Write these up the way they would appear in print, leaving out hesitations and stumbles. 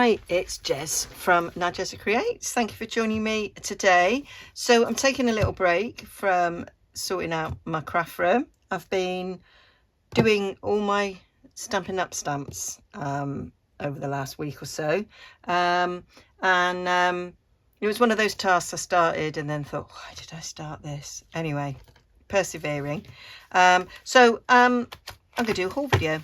Hi, it's Jez from Nigezza Creates. Thank you for joining me today. So I'm taking a little break from sorting out my craft room. I've been doing all my Stampin' Up stamps over the last week or so. It was one of those tasks I started and then thought, why did I start this? Anyway, persevering. So I'm going to do a haul video.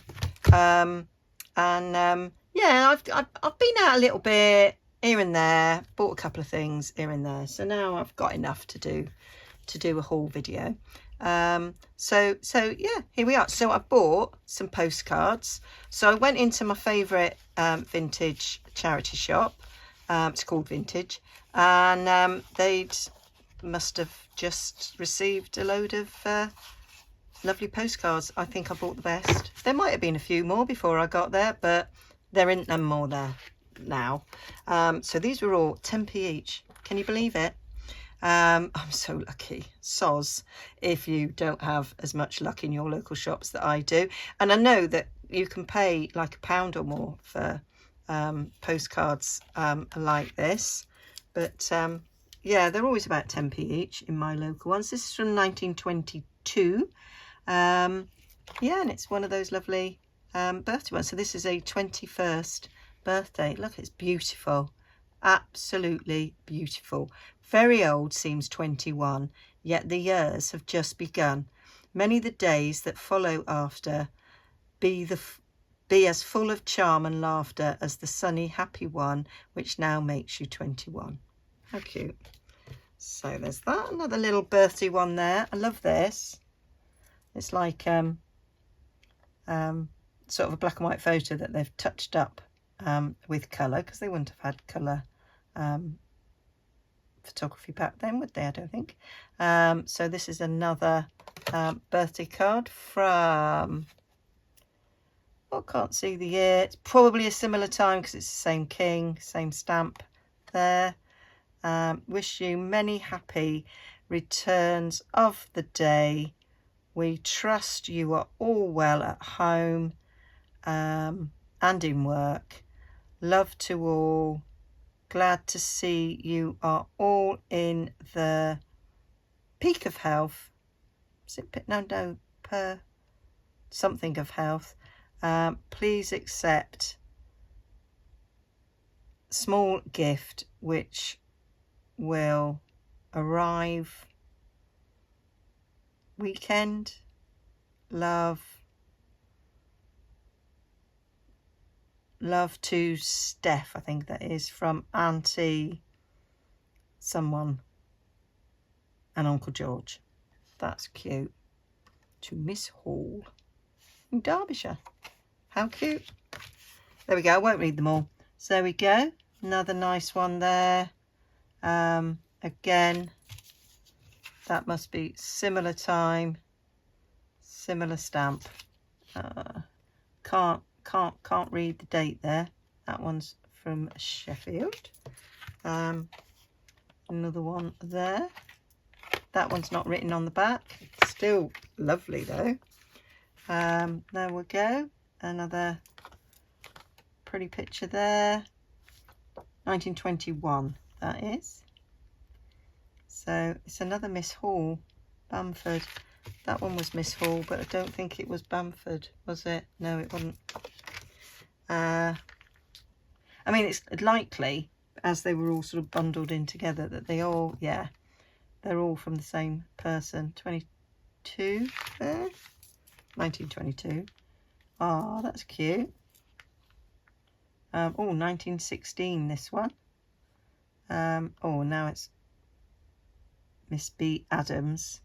Yeah, I've been out a little bit here and there, bought a couple of things here and there. So now I've got enough to do a haul video. So yeah, here we are. So I bought some postcards. So I went into my favourite vintage charity shop. It's called Vintage, and they must have just received a load of lovely postcards. I think I bought the best. There might have been a few more before I got there, but there isn't no more there now. So these were all 10p each. Can you believe it? I'm so lucky. Soz if you don't have as much luck in your local shops that I do. And I know that you can pay like £1 or more for postcards like this. But yeah, they're always about 10p each in my local ones. This is from 1922. Yeah, and it's one of those lovely birthday ones. So this is a 21st birthday. Look, it's beautiful. Absolutely beautiful. Very old, seems 21, yet the years have just begun. Many the days that follow after be as full of charm and laughter as the sunny, happy one which now makes you 21. How cute. So there's that. Another little birthday one there. I love this. It's like sort of a black and white photo that they've touched up with colour, because they wouldn't have had colour photography back then, would they? I don't think. So this is another birthday card from, I can't see the year. It's probably a similar time because it's the same king, same stamp there. Wish you many happy returns of the day. We trust you are all well at home and in work. Love to all. Glad to see you are all in the peak of health. Is it no per something of health? Please accept small gift which will arrive. Weekend. Love to Steph, I think that is, from Auntie someone and Uncle George. That's cute. To Miss Hall in Derbyshire. How cute. There we go. I won't read them all. So there we go. Another nice one there. Again, that must be similar time, similar stamp. Can't read the date there. That one's from Sheffield. Another one there. That one's not written on the back. Still lovely though. There we go. Another pretty picture there. 1921 that is. So it's another Miss Hall, Bamford. That one was Miss Hall, but I don't think it was Bamford, was it? No, it wasn't. I mean, it's likely, as they were all sort of bundled in together, that they all, yeah, they're all from the same person. 22 there. 1922. Oh, that's cute. Oh, 1916, this one. Oh, now it's Miss B. Adams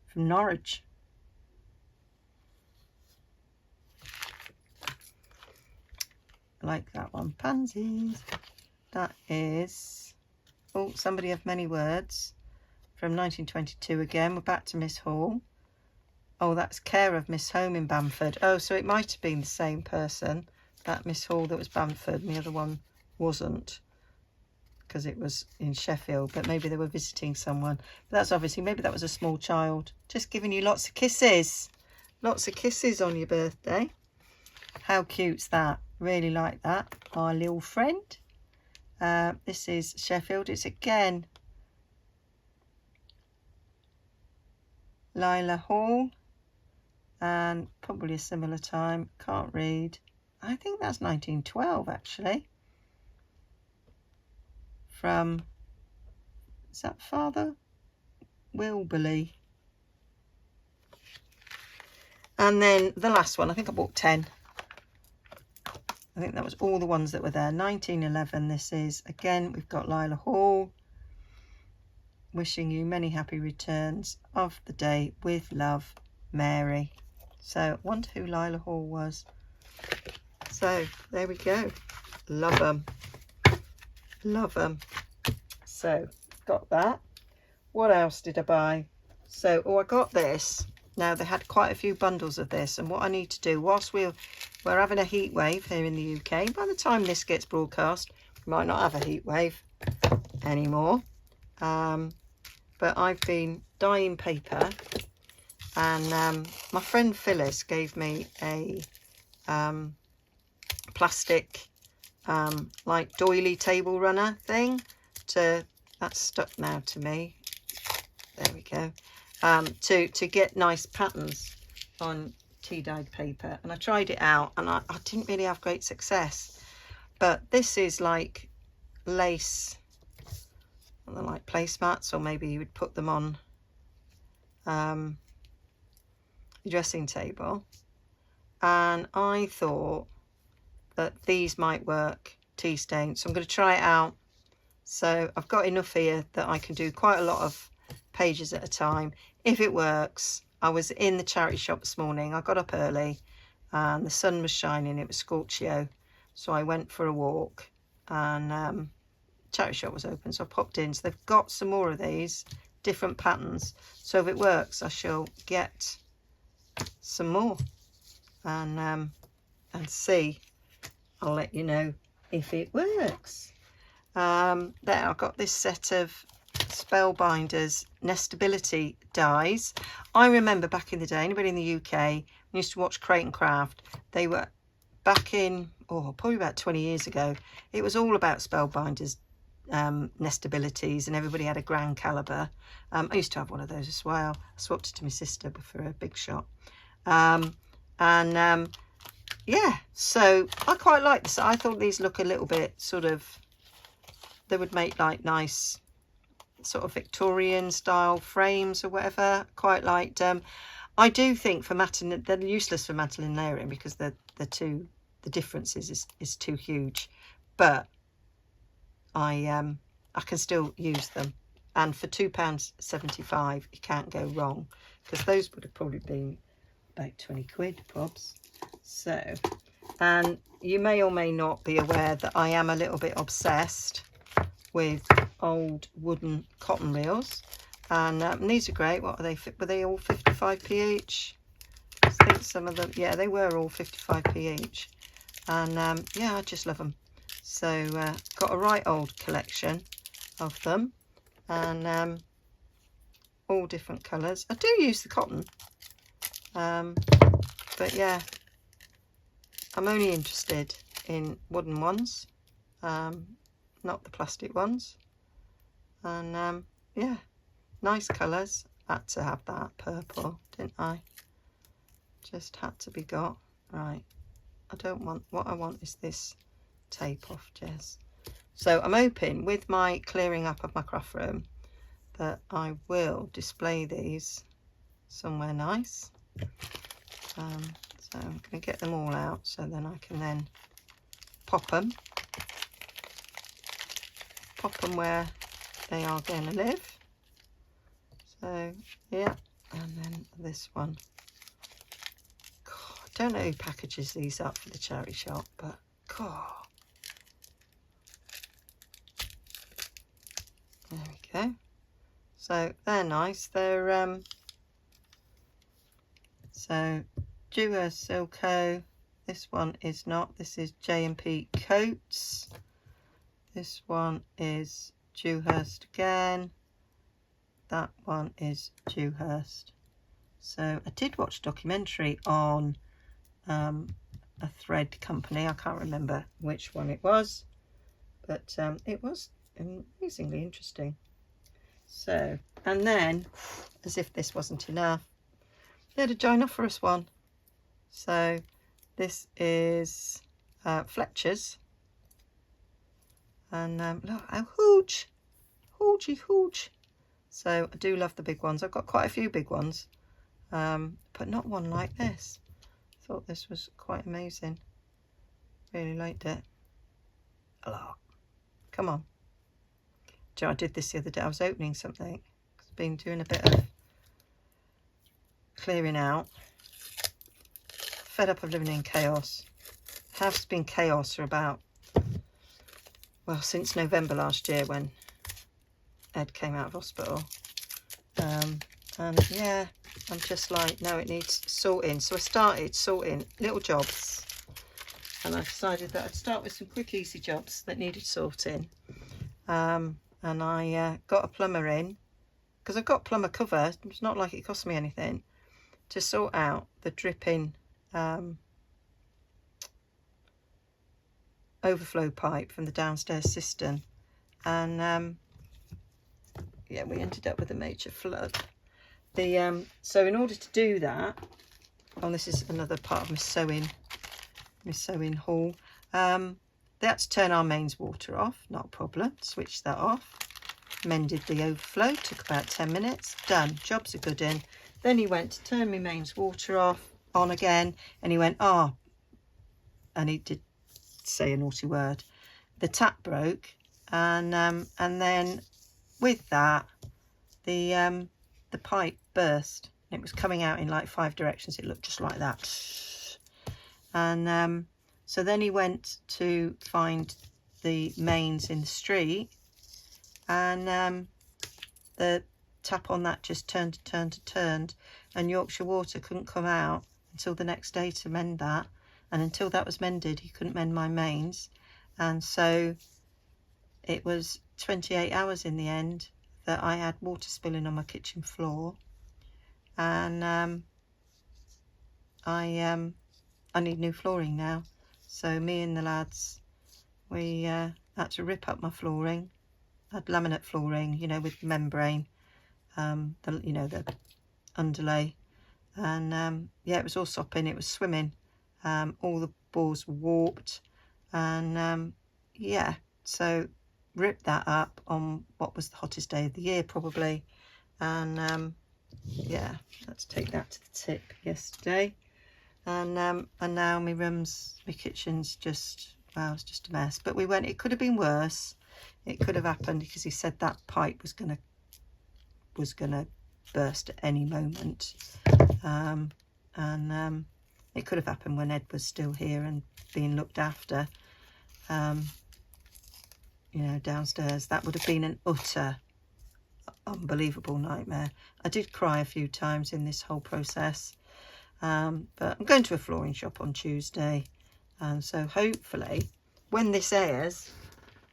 from Norwich. I like that one. Pansies. That is, oh, Somebody of Many Words from 1922 again. We're back to Miss Hall. Oh, that's Care of Miss Home in Bamford. Oh, so it might have been the same person, that Miss Hall that was Bamford, and the other one wasn't, because it was in Sheffield, but maybe they were visiting someone. But that's obviously, maybe that was a small child. Just giving you lots of kisses. Lots of kisses on your birthday. How cute's that? Really like that. Our little friend. This is Sheffield. It's again Lila Hall, and probably a similar time. Can't read. I think that's 1912 actually. From, is that Father Wilberley? And then the last one, I think I bought 10. I think that was all the ones that were there. 1911 this is. Again, we've got Lila Hall. Wishing you many happy returns of the day with love, Mary. So I wonder who Lila Hall was. So there we go. Love them. Love them. So got that. What else did I buy? So, oh, I got this. Now, they had quite a few bundles of this, and what I need to do, whilst we're having a heat wave here in the UK, by the time this gets broadcast, we might not have a heat wave anymore. But I've been dyeing paper, and my friend Phyllis gave me a plastic like doily table runner thing that's stuck now to me. There we go. To get nice patterns on tea dyed paper, and I tried it out, and I didn't really have great success. But this is like lace, and they're like placemats, or maybe you would put them on your dressing table. And I thought that these might work tea stains, so I'm going to try it out. So I've got enough here that I can do quite a lot of pages at a time. If it works, I was in the charity shop this morning. I got up early and the sun was shining. It was scorchio, so I went for a walk, and charity shop was open, so I popped in. So they've got some more of these different patterns, so if it works I shall get some more and see. I'll let you know if it works. There, I've got this set of Spellbinders nestability dies. I remember back in the day, anybody in the UK, we used to watch Crate and Craft. They were back in, probably about 20 years ago. It was all about Spellbinders nestabilities, and everybody had a grand caliber. I used to have one of those as well. I swapped it to my sister for a big shot. Yeah, so I quite like this. I thought these look a little bit sort of, they would make like nice sort of Victorian style frames or whatever. Quite liked. I do think for matting, they're useless for matting and layering because the difference is too huge. But I can still use them, and for £2.75 you can't go wrong, because those would have probably been about 20 quid, probs. So, and you may or may not be aware that I am a little bit obsessed with old wooden cotton reels, and these are great. What are they? Were they all 55p each? I think some of them, yeah, they were all 55p each, and yeah, I just love them. So got a right old collection of them, and all different colours. I do use the cotton, but yeah, I'm only interested in wooden ones, not the plastic ones. And yeah, nice colours. Had to have that purple, didn't I? Just had to be got. Right, I don't want, what I want is this tape off, Jess. So I'm hoping with my clearing up of my craft room that I will display these somewhere nice. So I'm going to get them all out, so then I can then pop them where they are going to live. So yeah, and then this one. God, I don't know who packages these up for the charity shop, but God. There we go. So they're nice. They're so Dewhurst Silco. This one is not. This is J&P Coats. This one is Dewhurst again. That one is Dewhurst. So I did watch a documentary on a thread company. I can't remember which one it was, but it was amazingly interesting. So, and then, as if this wasn't enough, they had a gynophorus one. So this is Fletcher's, and look how huge, huge. So I do love the big ones. I've got quite a few big ones, but not one like this. Thought this was quite amazing. Really liked it a lot. Come on. Do you know, I did this the other day. I was opening something. I've been doing a bit of clearing out. Fed up of living in chaos. House has been chaos for about, well, since November last year when Ed came out of hospital. And yeah, I'm just like, no, it needs sorting. So I started sorting little jobs, and I decided that I'd start with some quick, easy jobs that needed sorting. And I got a plumber in, because I've got plumber cover. It's not like it cost me anything, to sort out the dripping overflow pipe from the downstairs cistern. And yeah, we ended up with a major flood. So in order to do that, and this is another part of my sewing haul, they had to turn our mains water off. Not a problem. Switched that off, mended the overflow, took about 10 minutes. Done. Job's a good in. Then he went to turn my mains water on again, and he went, and he did say a naughty word. The tap broke, and then with that, the pipe burst. It was coming out in like 5 directions. It looked just like that. And so then he went to find the mains in the street, and the tap on that just turned, and Yorkshire Water couldn't come out until the next day to mend that. And until that was mended, he couldn't mend my mains. And so it was 28 hours in the end that I had water spilling on my kitchen floor. And I need new flooring now. So me and the lads, we had to rip up my flooring. I had laminate flooring, you know, with membrane, the underlay. And yeah, it was all sopping, it was swimming. All the boards were warped. And yeah, so ripped that up on what was the hottest day of the year probably. And yeah, let's take that to the tip yesterday. And now my kitchen's just, well, it's just a mess. But we went, it could have been worse. It could have happened because he said that pipe was gonna burst at any moment. It could have happened when Ed was still here and being looked after, you know, downstairs. That would have been an utter unbelievable nightmare. I did cry a few times in this whole process, but I'm going to a flooring shop on Tuesday, and so hopefully when this airs,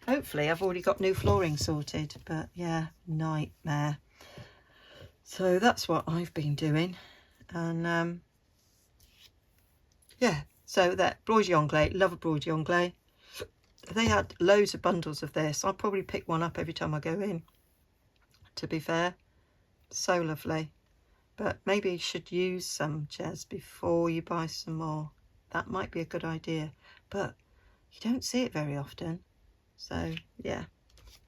hopefully I've already got new flooring sorted. But yeah, nightmare. So that's what I've been doing. And yeah, so that broderie anglais, love a broderie anglais. They had loads of bundles of this. I'll probably pick one up every time I go in, to be fair. So lovely. But maybe you should use some, Jez, before you buy some more. That might be a good idea, but you don't see it very often. So yeah,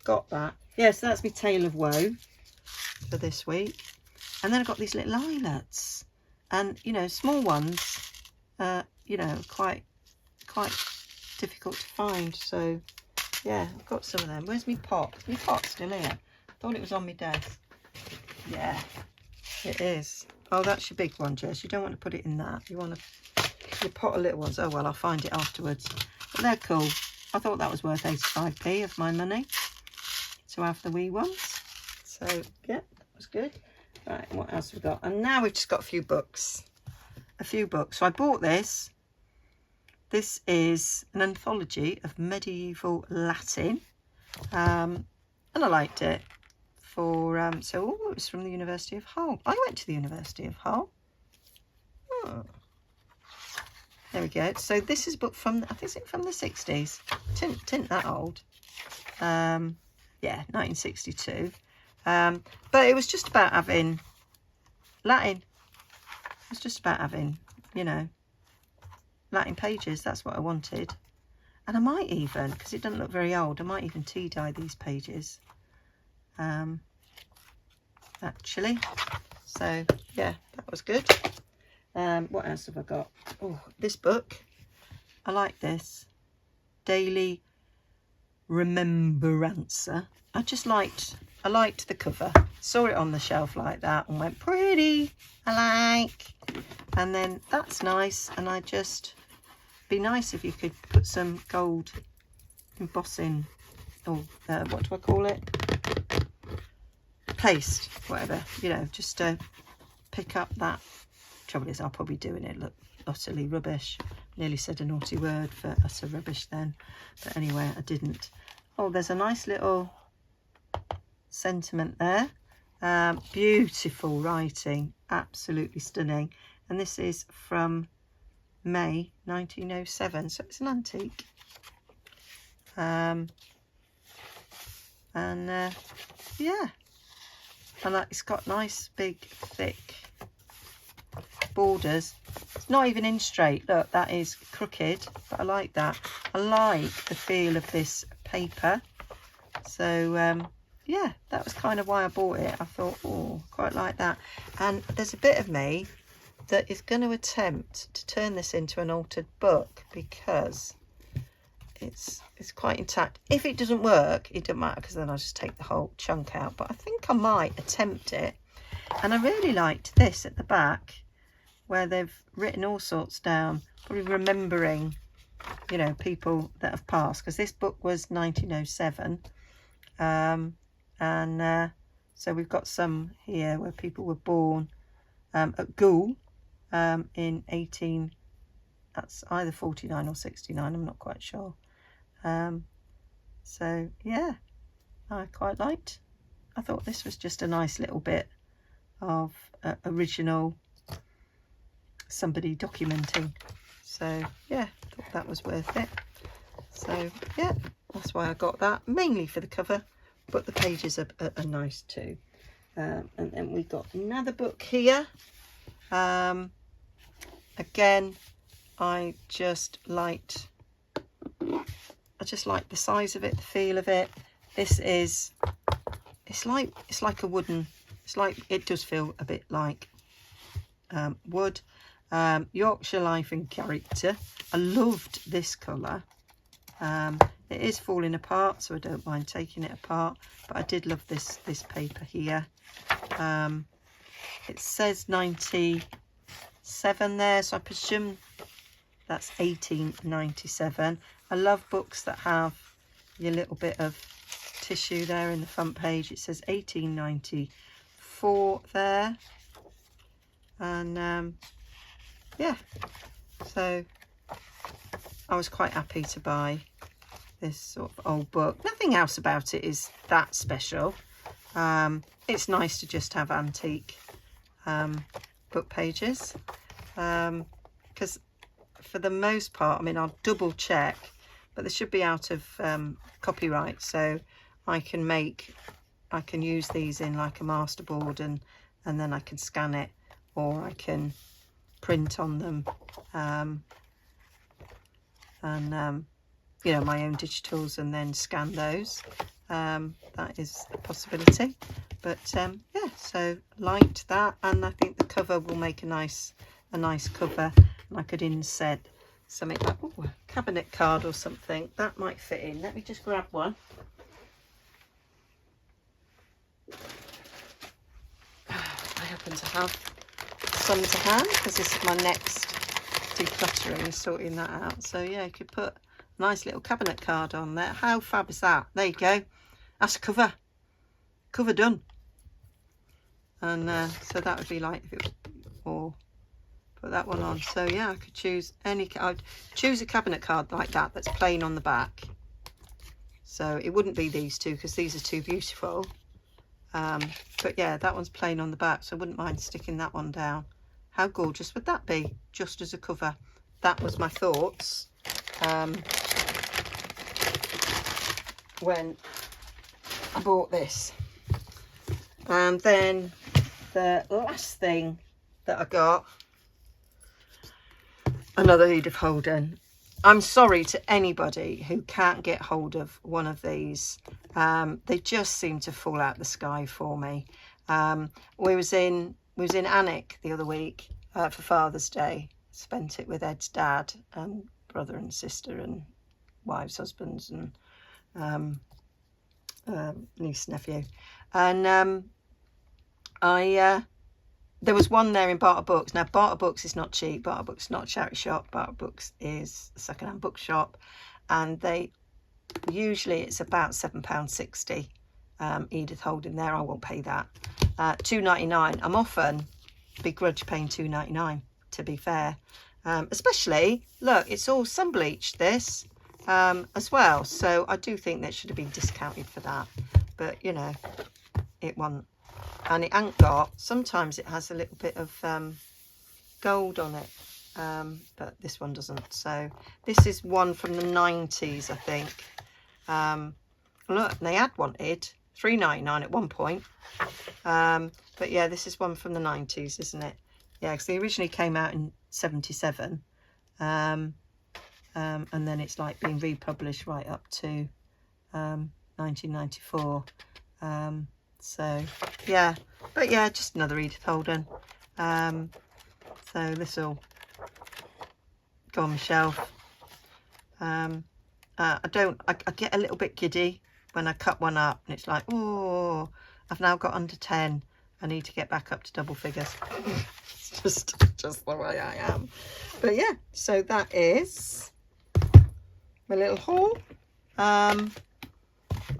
got that. Yeah, so that's my tale of woe for this week. And then I've got these little eyelets, and you know, small ones, you know, quite difficult to find. So yeah, I've got some of them. Where's my pot? My pot's still here. I thought it was on my desk. Yeah, it is. Oh, that's your big one, Jess. You don't want to put it in that. You want to your pot of little ones. Oh well, I'll find it afterwards. But they're cool. I thought that was worth 85p of my money to have the wee ones. So yeah, that was good. Right, what else have we got? And now we've just got a few books. So I bought this. This is an anthology of medieval Latin, and I liked it. So it was from the University of Hull. I went to the University of Hull. there we go. So this is a book from, I think it's from the 60s. Tint that old. Yeah, 1962. But it was just about having Latin. It was just about having, you know, Latin pages. That's what I wanted. And I might even, because it doesn't look very old, I might even tea dye these pages. Actually. So, yeah, that was good. What else have I got? Oh, this book. I like this. Daily Remembrance. I liked the cover. Saw it on the shelf like that and went, pretty, I like. And then that's nice. And I just, be nice if you could put some gold embossing, or what do I call it? Paste, whatever, you know, just to pick up that. Trouble is, I'll probably do it look utterly rubbish. Nearly said a naughty word for utter rubbish then, but anyway, I didn't. Oh, there's a nice little sentiment there. Beautiful writing, absolutely stunning. And this is from May 1907, so it's an antique. Yeah, and it's got nice big thick borders. It's not even in straight, look, that is crooked, but I like that. I like the feel of this paper. So yeah, that was kind of why I bought it. I thought, oh, quite like that. And there's a bit of me that is going to attempt to turn this into an altered book, because it's quite intact. If it doesn't work, it doesn't matter, because then I'll just take the whole chunk out. But I think I might attempt it. And I really liked this at the back, where they've written all sorts down, probably remembering, you know, people that have passed, because this book was 1907. So we've got some here where people were born at Goole in 18, that's either 49 or 69, I'm not quite sure. So yeah, I quite liked. I thought this was just a nice little bit of original somebody documenting. So yeah, I thought that was worth it. So yeah, that's why I got that, mainly for the cover, but the pages are nice too. And then we got another book here. Again, I just liked the size of it, the feel of it. This is, it's like a wooden, it does feel a bit like wood. Yorkshire Life and Character. I loved this colour. It is falling apart, so I don't mind taking it apart, but I did love this paper here. It says 97 there, so I presume that's 1897. I love books that have your little bit of tissue there in the front page. It says 1894 there. And yeah, so I was quite happy to buy this sort of old book. Nothing else about it is that special. It's nice to just have antique book pages, because for the most part, I mean, I'll double check, but they should be out of copyright, so I can use these in like a masterboard, and then I can scan it, or I can print on them, you know, my own digitals, and then scan those. That is a possibility. But yeah, so liked that, and I think the cover will make a nice cover, and I could insert something like, ooh, a cabinet card or something that might fit in. Let me just grab one. I happen to have some to hand, because this is my next decluttering, sorting that out. So yeah, you could put a nice little cabinet card on there. How fab is that? There you go. That's a cover done. And so that would be like, if it was, or put that one on. So yeah, I could choose I'd choose a cabinet card like that, that's plain on the back. So it wouldn't be these two, because these are too beautiful. But yeah, that one's plain on the back, so I wouldn't mind sticking that one down. How gorgeous would that be, just as a cover? that was my thoughts when I bought this. And then the last thing that I got, another Edith Holden. I'm sorry to anybody who can't get hold of one of these. They just seem to fall out the sky for me. We was in Alnwick the other week for Father's Day. Spent it with Ed's dad and brother and sister and wives, husbands, and niece, nephew. And there was one there in Barter Books. Now, Barter Books is not cheap. Barter Books is not a charity shop. Barter Books is a second-hand bookshop. And usually it's about £7.60. Edith Holden there, I won't pay that. £2.99. I'm often begrudge paying £2.99, to be fair. Especially, look, it's all sun bleached, this, as well. So I do think that should have been discounted for that. But, you know, it wasn't. And it ain't got, sometimes it has a little bit of gold on it, but this one doesn't. So this is one from the 90s, I think. Look, they had wanted £3.99 at one point, but yeah, this is one from the 90s, isn't it? Yeah, because they originally came out in 77, and then it's like been republished right up to 1994. So yeah, but yeah, just another Edith Holden. So this will go on the shelf. I get a little bit giddy when I cut one up, and it's like, oh, I've now got under 10. I need to get back up to double figures. It's just the way I am. But yeah, so that is my little haul.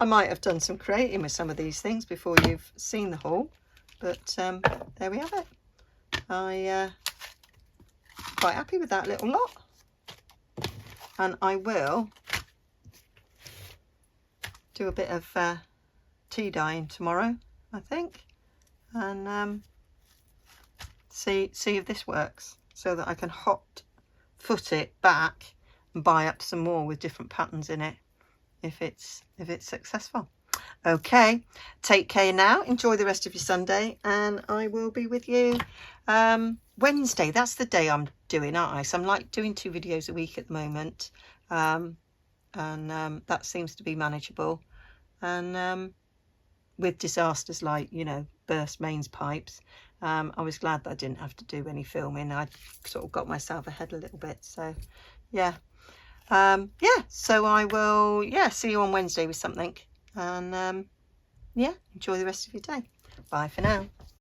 I might have done some creating with some of these things before you've seen the haul, but there we have it. I'm quite happy with that little lot, and I will do a bit of tea dyeing tomorrow, I think, and see if this works, so that I can hot foot it back and buy up some more with different patterns in it. If it's successful. Okay, take care now, enjoy the rest of your Sunday, and I will be with you Wednesday. That's the day I'm doing, aren't I? So I'm like doing 2 videos a week at the moment, and that seems to be manageable. And with disasters like, you know, burst mains pipes, I was glad that I didn't have to do any filming. I sort of got myself ahead a little bit, so yeah. Yeah, so I will, see you on Wednesday with something, and yeah, enjoy the rest of your day. Bye for now.